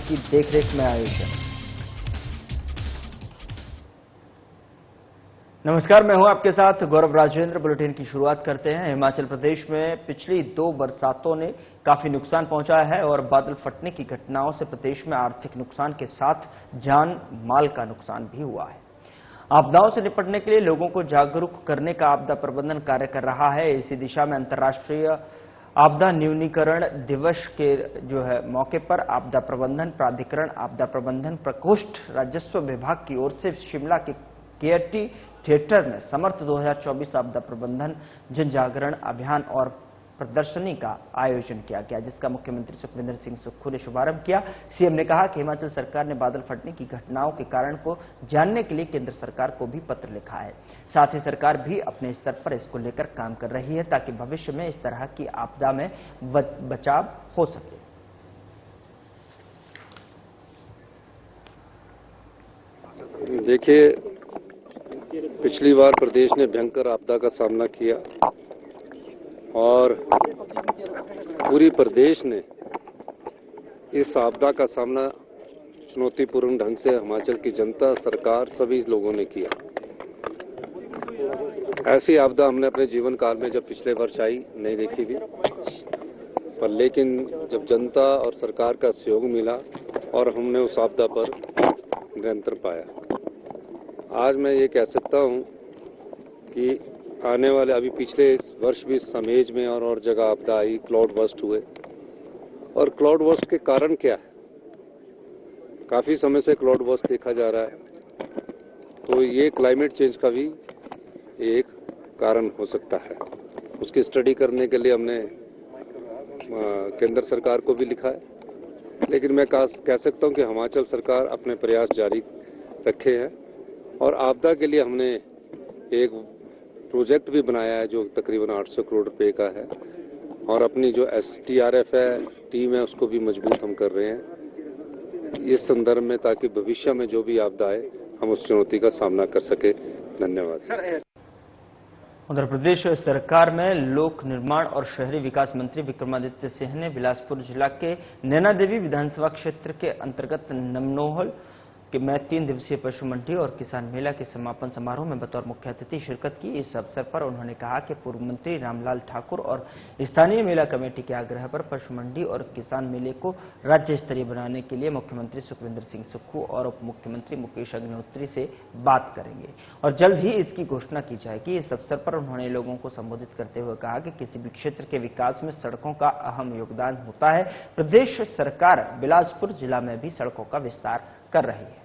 की देखरेख में आयोजन। नमस्कार, मैं हूं आपके साथ गौरव राजेंद्र। बुलेटिन की शुरुआत करते हैं। हिमाचल प्रदेश में पिछली 2 बरसातों ने काफी नुकसान पहुंचाया है और बादल फटने की घटनाओं से प्रदेश में आर्थिक नुकसान के साथ जान माल का नुकसान भी हुआ है। आपदाओं से निपटने के लिए लोगों को जागरूक करने का आपदा प्रबंधन कार्य कर रहा है। इसी दिशा में अंतर्राष्ट्रीय आपदा न्यूनीकरण दिवस के मौके पर आपदा प्रबंधन प्राधिकरण, आपदा प्रबंधन प्रकोष्ठ, राजस्व विभाग की ओर से शिमला के केएटी थिएटर में समर्थ 2024 आपदा प्रबंधन जन जागरण अभियान और प्रदर्शनी का आयोजन किया गया, जिसका मुख्यमंत्री सुखविंदर सिंह सुक्खू ने शुभारंभ किया। सीएम ने कहा कि हिमाचल सरकार ने बादल फटने की घटनाओं के कारण को जानने के लिए केंद्र सरकार को भी पत्र लिखा है। साथ ही सरकार भी अपने स्तर पर इसको लेकर काम कर रही है ताकि भविष्य में इस तरह की आपदा में बचाव हो सके। देखिए, पिछली बार प्रदेश ने भयंकर आपदा का सामना किया और पूरी प्रदेश ने इस आपदा का सामना चुनौतीपूर्ण ढंग से हिमाचल की जनता, सरकार, सभी लोगों ने किया। ऐसी आपदा हमने अपने जीवन काल में जब पिछले वर्ष आई नहीं देखी थी, पर लेकिन जब जनता और सरकार का सहयोग मिला और हमने उस आपदा पर नियंत्रण पाया। आज मैं ये कह सकता हूं कि आने वाले अभी पिछले वर्ष भी समेज में और जगह आपदा आई, क्लाउड बर्स्ट हुए। और क्लाउड बर्स्ट के कारण क्या है? काफी समय से क्लाउड बर्स्ट देखा जा रहा है, तो ये क्लाइमेट चेंज का भी एक कारण हो सकता है। उसकी स्टडी करने के लिए हमने केंद्र सरकार को भी लिखा है, लेकिन मैं कह सकता हूं कि हिमाचल सरकार अपने प्रयास जारी रखे हैं और आपदा के लिए हमने एक प्रोजेक्ट भी बनाया है जो तकरीबन 800 करोड़ रुपए का है और अपनी जो STRF है टीम है उसको भी मजबूत हम कर रहे हैं इस संदर्भ में, ताकि भविष्य में जो भी आपदा आए हम उस चुनौती का सामना कर सके। धन्यवाद। उधर प्रदेश सरकार में लोक निर्माण और शहरी विकास मंत्री विक्रमादित्य सिंह ने बिलासपुर जिला के नैनादेवी विधानसभा क्षेत्र के अंतर्गत नमनोहल में 3 दिवसीय पशु मंडी और किसान मेला के समापन समारोह में बतौर मुख्य अतिथि शिरकत की। इस अवसर पर उन्होंने कहा कि पूर्व मंत्री रामलाल ठाकुर और स्थानीय मेला कमेटी के आग्रह पर पशु मंडी और किसान मेले को राज्य स्तरीय बनाने के लिए मुख्यमंत्री सुखविंदर सिंह सुक्खू और उप मुख्यमंत्री मुकेश अग्निहोत्री से बात करेंगे और जल्द ही इसकी घोषणा की जाएगी। इस अवसर पर उन्होंने लोगों को संबोधित करते हुए कहा कि किसी भी क्षेत्र के विकास में सड़कों का अहम योगदान होता है। प्रदेश सरकार बिलासपुर जिला में भी सड़कों का विस्तार कर रही है।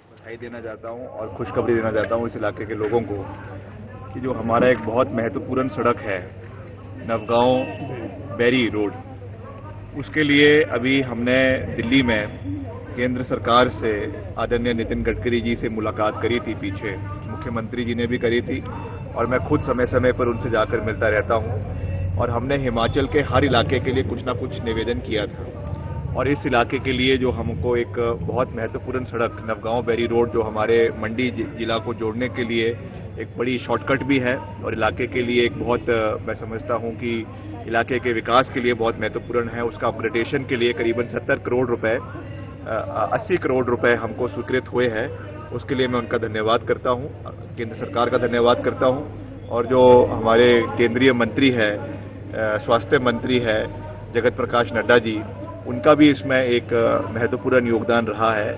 बधाई देना चाहता हूं और खुशखबरी देना चाहता हूं इस इलाके के लोगों को कि जो हमारा एक बहुत महत्वपूर्ण सड़क है नवगांव बैरी रोड, उसके लिए अभी हमने दिल्ली में केंद्र सरकार से आदरणीय नितिन गडकरी जी से मुलाकात करी थी, पीछे मुख्यमंत्री जी ने भी करी थी और मैं खुद समय समय पर उनसे जाकर मिलता रहता हूं और हमने हिमाचल के हर इलाके के लिए कुछ ना कुछ निवेदन किया था और इस इलाके के लिए जो हमको एक बहुत महत्वपूर्ण सड़क नवगांव बैरी रोड जो हमारे मंडी जिला को जोड़ने के लिए एक बड़ी शॉर्टकट भी है और इलाके के लिए एक बहुत मैं समझता हूं कि इलाके के विकास के लिए बहुत महत्वपूर्ण है। उसका अपग्रेडेशन के लिए करीबन 70 करोड़ रुपए 80 करोड़ रुपए हमको स्वीकृत हुए हैं। उसके लिए मैं उनका धन्यवाद करता हूं, केंद्र सरकार का धन्यवाद करता हूं और जो हमारे केंद्रीय मंत्री है, स्वास्थ्य मंत्री है जगत प्रकाश नड्डा जी, उनका भी इसमें एक महत्वपूर्ण योगदान रहा है।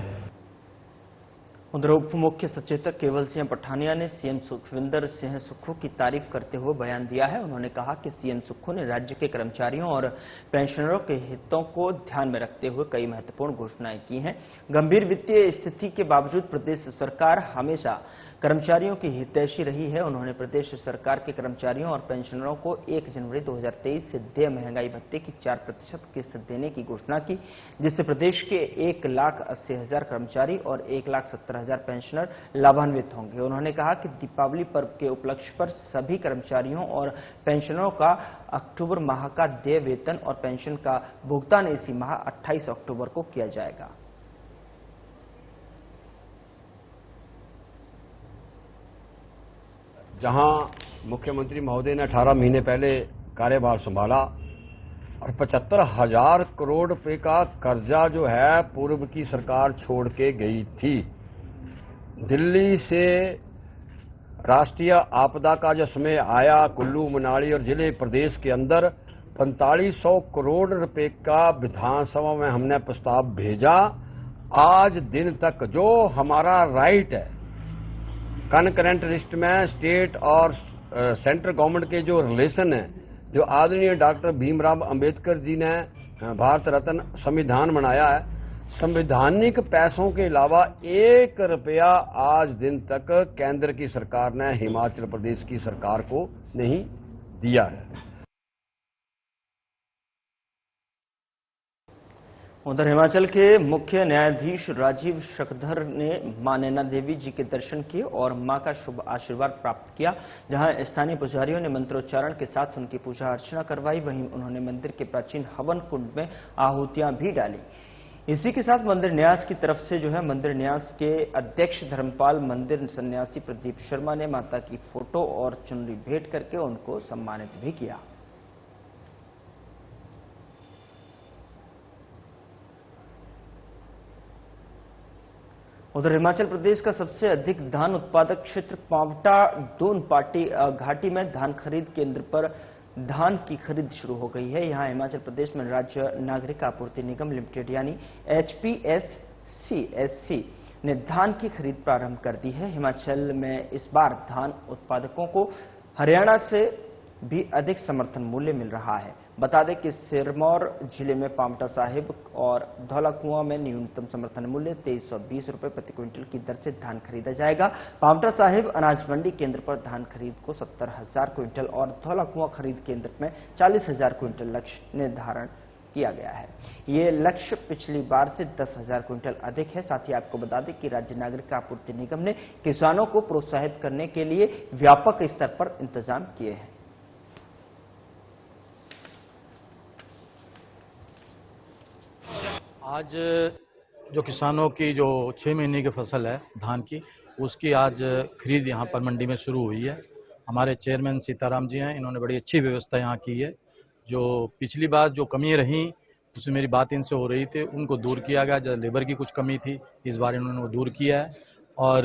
उधर उप मुख्य सचेतक केवल सिंह पठानिया ने सीएम सुखविंदर सिंह सुक्खू की तारीफ करते हुए बयान दिया है। उन्होंने कहा कि सीएम सुक्खू ने राज्य के कर्मचारियों और पेंशनरों के हितों को ध्यान में रखते हुए कई महत्वपूर्ण घोषणाएं की हैं। गंभीर वित्तीय स्थिति के बावजूद प्रदेश सरकार हमेशा कर्मचारियों की हितैषी रही है। उन्होंने प्रदेश सरकार के कर्मचारियों और पेंशनरों को 1 जनवरी 2023 से देय महंगाई भत्ते की 4% किस्त देने की घोषणा की, जिससे प्रदेश के 1,80,000 कर्मचारी और 1,70,000 पेंशनर लाभान्वित होंगे। उन्होंने कहा कि दीपावली पर्व के उपलक्ष्य पर सभी कर्मचारियों और पेंशनरों का अक्टूबर माह का देय वेतन और पेंशन का भुगतान इसी माह 28 अक्टूबर को किया जाएगा। जहां मुख्यमंत्री महोदय ने 18 महीने पहले कार्यभार संभाला, और 75,000 करोड़ रुपए का कर्जा जो है पूर्व की सरकार छोड़ के गई थी। दिल्ली से राष्ट्रीय आपदा का जो समय आया, कुल्लू मनाली और जिले प्रदेश के अंदर 4500 करोड़ रुपए का विधानसभा में हमने प्रस्ताव भेजा। आज दिन तक जो हमारा राइट है, कनकरेंट लिस्ट में स्टेट और सेंट्रल गवर्नमेंट के जो रिलेशन है, जो आदरणीय डॉक्टर भीमराव अंबेडकर जी ने भारत रत्न संविधान बनाया है, संवैधानिक पैसों के अलावा 1 रुपया आज दिन तक केंद्र की सरकार ने हिमाचल प्रदेश की सरकार को नहीं दिया है। उधर हिमाचल के मुख्य न्यायाधीश राजीव शकधर ने मां नैना देवी जी के दर्शन किए और मां का शुभ आशीर्वाद प्राप्त किया। जहां स्थानीय पुजारियों ने मंत्रोच्चारण के साथ उनकी पूजा अर्चना करवाई, वहीं उन्होंने मंदिर के प्राचीन हवन कुंड में आहुतियां भी डाली। इसी के साथ मंदिर न्यास की तरफ से मंदिर न्यास के अध्यक्ष धर्मपाल मंदिर सन्यासी प्रदीप शर्मा ने माता की फोटो और चुनरी भेंट करके उनको सम्मानित भी किया। उधर हिमाचल प्रदेश का सबसे अधिक धान उत्पादक क्षेत्र पांवटा दून पाटी घाटी में धान खरीद केंद्र पर धान की खरीद शुरू हो गई है। यहां हिमाचल प्रदेश में राज्य नागरिक आपूर्ति निगम लिमिटेड यानी HPSCSC ने धान की खरीद प्रारंभ कर दी है। हिमाचल में इस बार धान उत्पादकों को हरियाणा से भी अधिक समर्थन मूल्य मिल रहा है। बता दें कि सिरमौर जिले में पांवटा साहिब और धौलाकुआं में न्यूनतम समर्थन मूल्य 2320 रुपए प्रति क्विंटल की दर से धान खरीदा जाएगा। पांवटा साहिब अनाज मंडी केंद्र पर धान खरीद को 70,000 क्विंटल और धौलाकुआं खरीद केंद्र में 40,000 क्विंटल लक्ष्य निर्धारण किया गया है। ये लक्ष्य पिछली बार से 10,000 क्विंटल अधिक है। साथ ही आपको बता दें कि राज्य नागरिक आपूर्ति निगम ने किसानों को प्रोत्साहित करने के लिए व्यापक स्तर पर इंतजाम किए हैं। आज जो किसानों की जो 6 महीने की फसल है धान की, उसकी आज खरीद यहाँ पर मंडी में शुरू हुई है। हमारे चेयरमैन सीताराम जी हैं, इन्होंने बड़ी अच्छी व्यवस्था यहाँ की है। जो पिछली बार जो कमी रही, उसमें मेरी बात इनसे हो रही थी, उनको दूर किया गया। जब लेबर की कुछ कमी थी, इस बार इन्होंने वो दूर किया है। और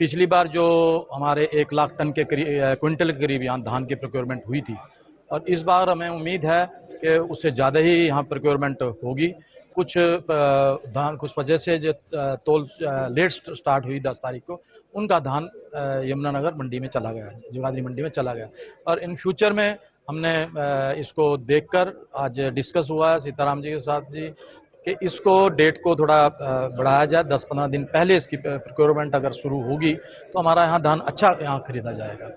पिछली बार जो हमारे 1 लाख टन के क्विंटल के करीब यहाँ धान की प्रोक्योरमेंट हुई थी, और इस बार हमें उम्मीद है कि उससे ज़्यादा ही यहाँ प्रोक्योरमेंट होगी। कुछ धान कुछ वजह से जो तोल लेट स्टार्ट हुई 10 तारीख को, उनका धान यमुनानगर मंडी में चला गया, जगाधरी मंडी में चला गया। और इन फ्यूचर में हमने इसको देखकर आज डिस्कस हुआ है सीताराम जी के साथ जी कि इसको डेट को थोड़ा बढ़ाया जाए। 10-15 दिन पहले इसकी प्रोक्योरमेंट अगर शुरू होगी तो हमारा यहाँ धान अच्छा यहाँ खरीदा जाएगा।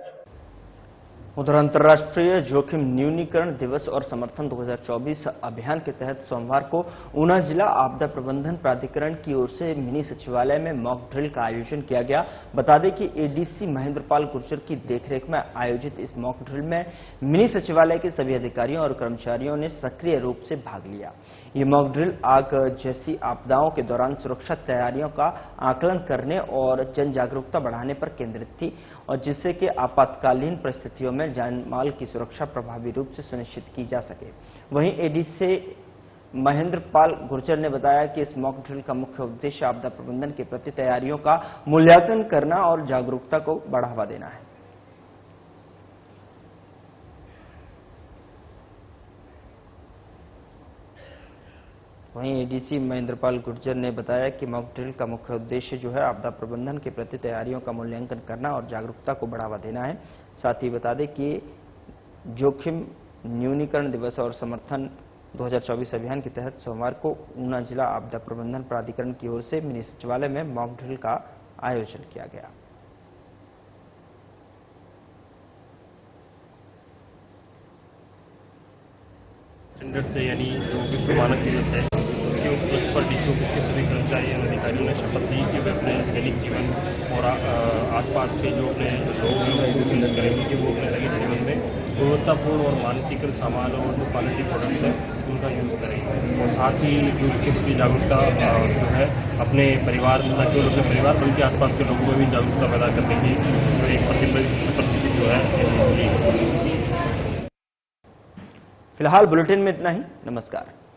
उधर अंतर्राष्ट्रीय जोखिम न्यूनीकरण दिवस और समर्थन 2024 अभियान के तहत सोमवार को ऊना जिला आपदा प्रबंधन प्राधिकरण की ओर से मिनी सचिवालय में मॉक ड्रिल का आयोजन किया गया। बता दें कि एडीसी महेंद्रपाल गुर्जर की देखरेख में आयोजित इस मॉक ड्रिल में मिनी सचिवालय के सभी अधिकारियों और कर्मचारियों ने सक्रिय रूप से भाग लिया। ये मॉक ड्रिल आग जैसी आपदाओं के दौरान सुरक्षा तैयारियों का आकलन करने और जन जागरूकता बढ़ाने पर केंद्रित थी, और जिससे कि आपातकालीन परिस्थितियों में जान माल की सुरक्षा प्रभावी रूप से सुनिश्चित की जा सके। वहीं एडीसी महेंद्रपाल गुर्जर ने बताया कि इस मॉक ड्रिल का मुख्य उद्देश्य आपदा प्रबंधन के प्रति तैयारियों का मूल्यांकन करना और जागरूकता को बढ़ावा देना है। वहीं एडीसी महेंद्रपाल गुर्जर ने बताया कि मॉक ड्रिल का मुख्य उद्देश्य आपदा प्रबंधन के प्रति तैयारियों का मूल्यांकन करना और जागरूकता को बढ़ावा देना है। साथ ही बता दें कि जोखिम न्यूनीकरण दिवस और समर्थन 2024 अभियान के तहत सोमवार को ऊना जिला आपदा प्रबंधन प्राधिकरण की ओर से मिनी सचिवालय में मॉक ड्रिल का आयोजन किया गया। स्टैंडर्ड यानी जो विश्व मानक दिवस है, उसके उपलक्ष्य पर डीसी ऑफिस के सभी कर्मचारी और अधिकारियों ने शपथ ली कि वे अपने दैनिक जीवन और आसपास के जो अपने लोग हैं उनको चिन्हित करेंगे कि वो अपने दैनिक जीवन में गुणवत्तापूर्ण और मानकीकृत सामान और जो क्वालिटी प्रोडक्ट्स है उनका यूज करें। और साथ ही जो इसके प्रति जागरूकता जो है अपने परिवार, न केवल अपने परिवार बल्कि आसपास के लोगों में भी जागरूकता पैदा करने की एक प्रतिबद्ध शपथ जो है ली। फिलहाल बुलेटिन में इतना ही। नमस्कार।